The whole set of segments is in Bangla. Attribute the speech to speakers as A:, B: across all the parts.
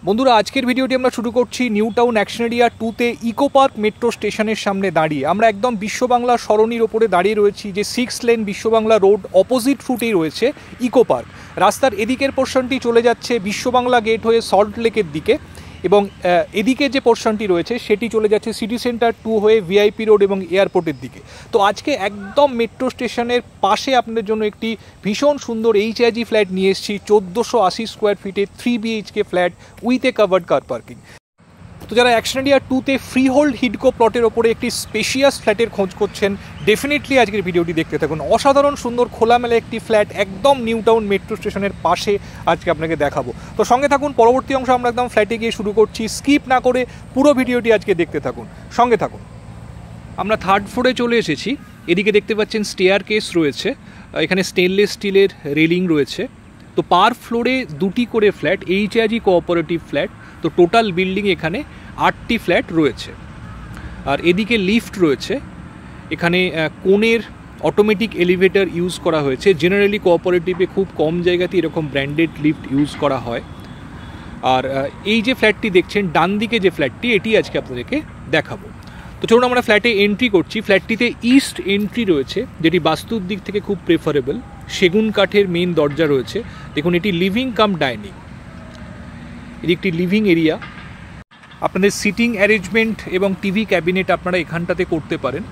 A: বন্ধুরা, আজকের ভিডিওটি আমরা শুরু করছি নিউ টাউন অ্যাকশন এরিয়া 2-তে ইকো পার্ক মেট্রো স্টেশনের সামনে দাঁড়িয়ে। আমরা একদম বিশ্ববাংলা সরণির ওপরে দাঁড়িয়ে রয়েছি, যে 6 লেন বিশ্ববাংলা রোড অপোজিট রুটেই রয়েছে ইকো পার্ক। রাস্তার এদিকের পোর্শনটি চলে যাচ্ছে বিশ্ববাংলা গেট হয়ে সল্ট লেকের দিকে, এবং এদিকে যে পোর্শনটি রয়েছে সেটি চলে যাচ্ছে সিটি সেন্টার 2 হয়ে ভিআইপি রোড এবং এয়ারপোর্টের দিকে। তো আজকে একদম মেট্রো স্টেশনের পাশে আপনাদের জন্য একটি ভীষণ সুন্দর HIG ফ্ল্যাট নিয়ে এসেছি, 1480 স্কোয়ার ফিটে 3 BHK flat with a covered car parking. তো যারা অ্যাকশন এরিয়া 2-তে ফ্রি হোল্ড হিডকো প্লটের ওপরে একটি স্পেশিয়াস ফ্ল্যাটের খোঁজ করছেন, ডেফিনেটলি আজকের ভিডিওটি দেখতে থাকুন। অসাধারণ সুন্দর খোলামেলা একটি ফ্ল্যাট একদম নিউ টাউন মেট্রো স্টেশনের পাশে আজকে আপনাকে দেখাবো। তো সঙ্গে থাকুন, পরবর্তী অংশ আমরা একদম ফ্ল্যাটে গিয়ে শুরু করছি। স্কিপ না করে পুরো ভিডিওটি আজকে দেখতে থাকুন, সঙ্গে থাকুন। আমরা 3rd ফ্লোরে চলে এসেছি। এদিকে দেখতে পাচ্ছেন স্টেয়ার কেস রয়েছে, এখানে স্টেনলেস স্টিলের রেলিং রয়েছে। তো পার ফ্লোরে 2টি করে ফ্ল্যাট, HIG কোঅপারেটিভ ফ্ল্যাট। তো টোটাল বিল্ডিং এখানে 8টি ফ্ল্যাট রয়েছে। আর এদিকে লিফট রয়েছে, এখানে কোণের অটোমেটিক এলিভেটর ইউজ করা হয়েছে। জেনারেলি কোঅপারেটিভে খুব কম জায়গাতে এরকম ব্র্যান্ডেড লিফট ইউজ করা হয়। আর এই যে ফ্ল্যাটটি দেখছেন ডান দিকে যে ফ্ল্যাটটি, এটি আজকে আপনাদেরকে দেখাবো। তো চলুন আমরা ফ্ল্যাটে এন্ট্রি করছি। ফ্ল্যাটটিতে ইস্ট এন্ট্রি রয়েছে, যেটি বাস্তুর দিক থেকে খুব প্রেফারেবল। সেগুন কাঠের মেন দরজা রয়েছে। দেখুন, এটি লিভিং কাম ডাইনিং, এটি একটি লিভিং এরিয়া। আপনাদের সিটিং অ্যারেঞ্জমেন্ট এবং টিভি ক্যাবিনেট আপনারা এখানটাতে করতে পারেন।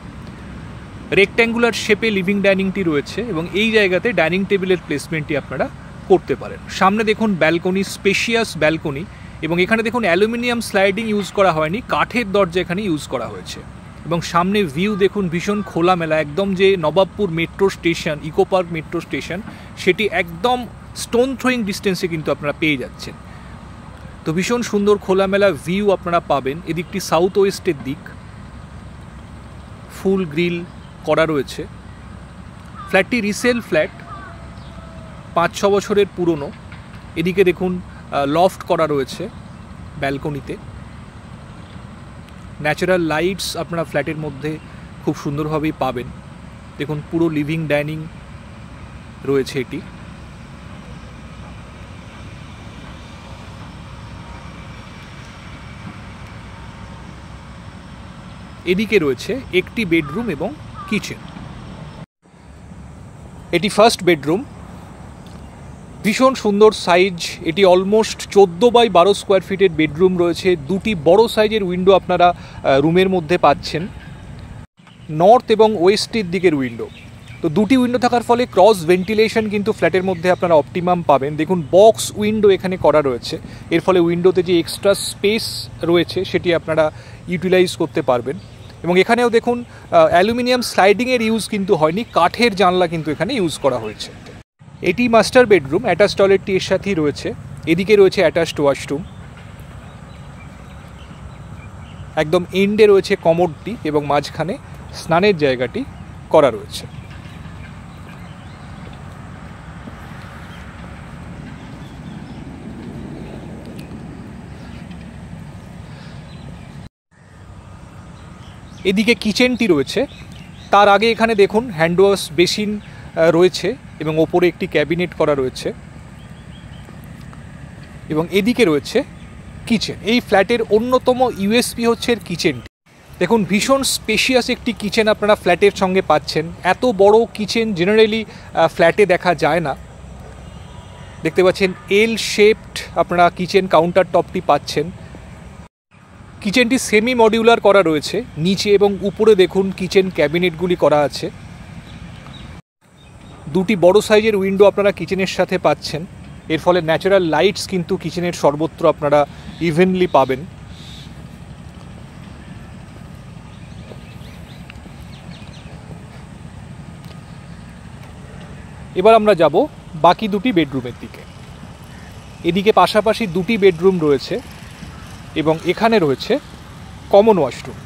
A: রেক্ট্যাঙ্গুলার শেপে লিভিং ডাইনিংটি রয়েছে, এবং এই জায়গাতে ডাইনিং টেবিলের প্লেসমেন্টটি আপনারা করতে পারেন। সামনে দেখুন ব্যালকনি, স্পেশিয়াস ব্যালকনি, এবং এখানে দেখুন অ্যালুমিনিয়াম স্লাইডিং ইউজ করা হয়নি, কাঠের দরজা এখানে ইউজ করা হয়েছে। এবং সামনে ভিউ দেখুন ভীষণ খোলামেলা, একদম যে Nababpur metro station, Eco park metro station, সেটি একদম স্টোন থ্রোয়িং ডিস্টেন্সে কিন্তু আপনারা পেয়ে যাচ্ছেন। তো ভীষণ সুন্দর খোলামেলা ভিউ আপনারা পাবেন। এদিকটি সাউথ ওয়েস্টের দিক, ফুল গ্রিল করা রয়েছে। ফ্ল্যাটটি রিসেল ফ্ল্যাট, 5-6 বছরের পুরনো। এদিকে দেখুন লফট করা রয়েছে ব্যালকনিতে। ন্যাচারাল লাইটস আপনারা ফ্ল্যাটের মধ্যে খুব সুন্দরভাবেই পাবেন। দেখুন পুরো লিভিং ডাইনিং রয়েছে এটি। এদিকে রয়েছে একটি বেডরুম এবং কিচেন। এটি ফার্স্ট বেডরুম, ভীষণ সুন্দর সাইজ। এটি অলমোস্ট 14x12 স্কোয়ার ফিটের বেডরুম রয়েছে। 2টি বড় সাইজের উইন্ডো আপনারা রুমের মধ্যে পাচ্ছেন, নর্থ এবং ওয়েস্টের দিকের উইন্ডো। তো 2টি উইন্ডো থাকার ফলে ক্রস ভেন্টিলেশন কিন্তু ফ্ল্যাটের মধ্যে আপনারা অপটিমাম পাবেন। দেখুন বক্স উইন্ডো এখানে করা রয়েছে, এর ফলে উইন্ডোতে যে এক্সট্রা স্পেস রয়েছে সেটি আপনারা ইউটিলাইজ করতে পারবেন। এবং এখানেও দেখুন অ্যালুমিনিয়াম স্লাইডিংয়ের ইউজ কিন্তু হয়নি, কাঠের জানলা কিন্তু এখানে ইউজ করা হয়েছে। এটি মাস্টার বেডরুম, অ্যাটাচ টয়লেটটি এর সাথেই রয়েছে। এদিকে রয়েছে অ্যাটাচড ওয়াশরুম, একদম এন্ডে রয়েছে কমোডটি, এবং মাঝখানে স্নানের জায়গাটি করা রয়েছে। এদিকে কিচেনটি রয়েছে। তার আগে এখানে দেখুন হ্যান্ড ওয়াশ বেসিন রয়েছে, এবং ওপরে একটি ক্যাবিনেট করা রয়েছে। এবং এদিকে রয়েছে কিচেন। এই ফ্ল্যাটের অন্যতম ইউএসপি হচ্ছে কিচেনটি। দেখুন ভীষণ স্পেশিয়াস একটি কিচেন আপনারা ফ্ল্যাটের সঙ্গে পাচ্ছেন। এত বড় কিচেন জেনারেলি ফ্ল্যাটে দেখা যায় না। দেখতে পাচ্ছেন এল শেপড আপনারা কিচেন কাউন্টার টপটি পাচ্ছেন। কিচেনটি সেমি মডিউলার করা রয়েছে, নিচে এবং উপরে দেখুন কিচেন ক্যাবিনেটগুলি করা আছে। 2টি বড় সাইজের উইন্ডো আপনারা কিচেনের সাথে পাচ্ছেন, এর ফলে ন্যাচারাল লাইটস কিন্তু কিচেনের সর্বত্র আপনারা ইভেনলি পাবেন। এবার আমরা যাব বাকি 2টি বেডরুমের দিকে। এদিকে পাশাপাশি 2টি বেডরুম রয়েছে, এবং এখানে রয়েছে কমন ওয়াশরুম।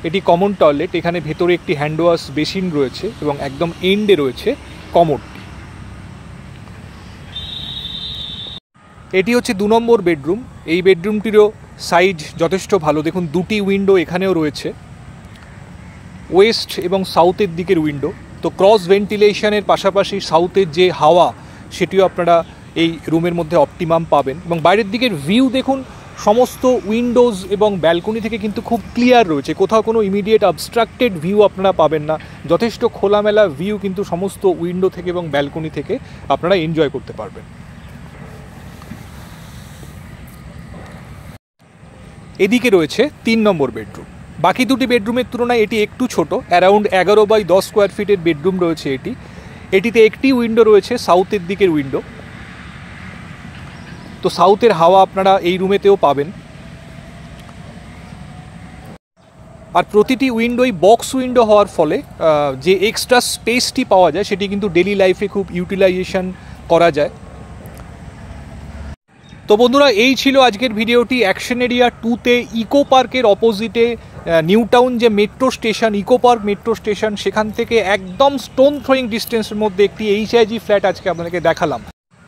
A: এটি কমন টয়লেট, এখানে ভেতরে একটি হ্যান্ড ওয়াশ বেসিন রয়েছে, এবং একদম এন্ডে রয়েছে কমোডটি। এটি হচ্ছে 2 নম্বর বেডরুম। এই বেডরুমটিরও সাইজ যথেষ্ট ভালো। দেখুন 2টি উইন্ডো এখানেও রয়েছে, ওয়েস্ট এবং সাউথের দিকের উইন্ডো। তো ক্রস ভেন্টিলেশনের পাশাপাশি সাউথের যে হাওয়া সেটিও আপনারা এই রুমের মধ্যে অপটিমাম পাবেন। এবং বাইরের দিকের ভিউ দেখুন, সমস্ত উইন্ডোজ এবং ব্যালকনি থেকে কিন্তু খুব ক্লিয়ার রয়েছে, কোথাও কোনো ইমিডিয়েট অবস্ট্রাক্টেড ভিউ আপনারা পাবেন না। যথেষ্ট খোলামেলা ভিউ কিন্তু সমস্ত উইন্ডো থেকে এবং ব্যালকনি থেকে আপনারা এনজয় করতে পারবেন। এদিকে রয়েছে 3 নম্বর বেডরুম। বাকি দুটি বেডরুমের তুলনায় এটি একটু ছোট, অ্যারাউন্ড 11 বাই 10 স্কোয়ার ফিটের বেডরুম রয়েছে এটিতে একটি উইন্ডো রয়েছে, সাউথের দিকের উইন্ডো। তো সাউথের হাওয়া আপনারা এই রুমেতেও পাবেন। আর প্রতিটি উইন্ডোই বক্স উইন্ডো হওয়ার ফলে যে এক্সট্রা স্পেসটি পাওয়া যায় সেটি কিন্তু ডেলি লাইফে খুব ইউটিলাইজেশন করা যায়। তো বন্ধুরা, এই ছিল আজকের ভিডিওটি। অ্যাকশন এরিয়া 2তে ইকো পার্কের অপোজিটে নিউ টাউন যে metro station, Eco park metro station, সেখান থেকে একদম স্টোন থ্রোয়িং ডিস্টেন্সের মধ্যে একটি HIG ফ্ল্যাট আজকে আপনাদেরকে দেখালাম।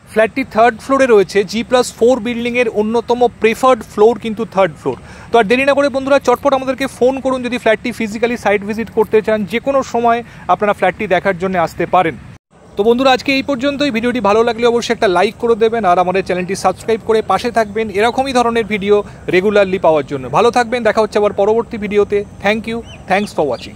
A: ফ্ল্যাটটি 3rd ফ্লোরে রয়েছে। G+4 বিল্ডিংয়ের অন্যতম প্রেফার্ড ফ্লোর কিন্তু 3rd ফ্লোর। তো আর দেরি না করে বন্ধুরা, চটপট আমাদেরকে ফোন করুন যদি ফ্ল্যাটটি ফিজিক্যালি সাইট ভিজিট করতে চান। যে কোনো সময় আপনারা ফ্ল্যাটটি দেখার জন্য আসতে পারেন। তো বন্ধুরা, আজকে এই পর্যন্তই। ভিডিওটি ভালো লাগলে অবশ্যই একটা লাইক করে দেবেন আর আমাদের চ্যানেলটি সাবস্ক্রাইব করে পাশে থাকবেন এরকমই ধরনের ভিডিও রেগুলারলি পাওয়ার জন্য। ভালো থাকবেন, দেখা হচ্ছে আবার পরবর্তী ভিডিওতে। Thank you, thanks for watching.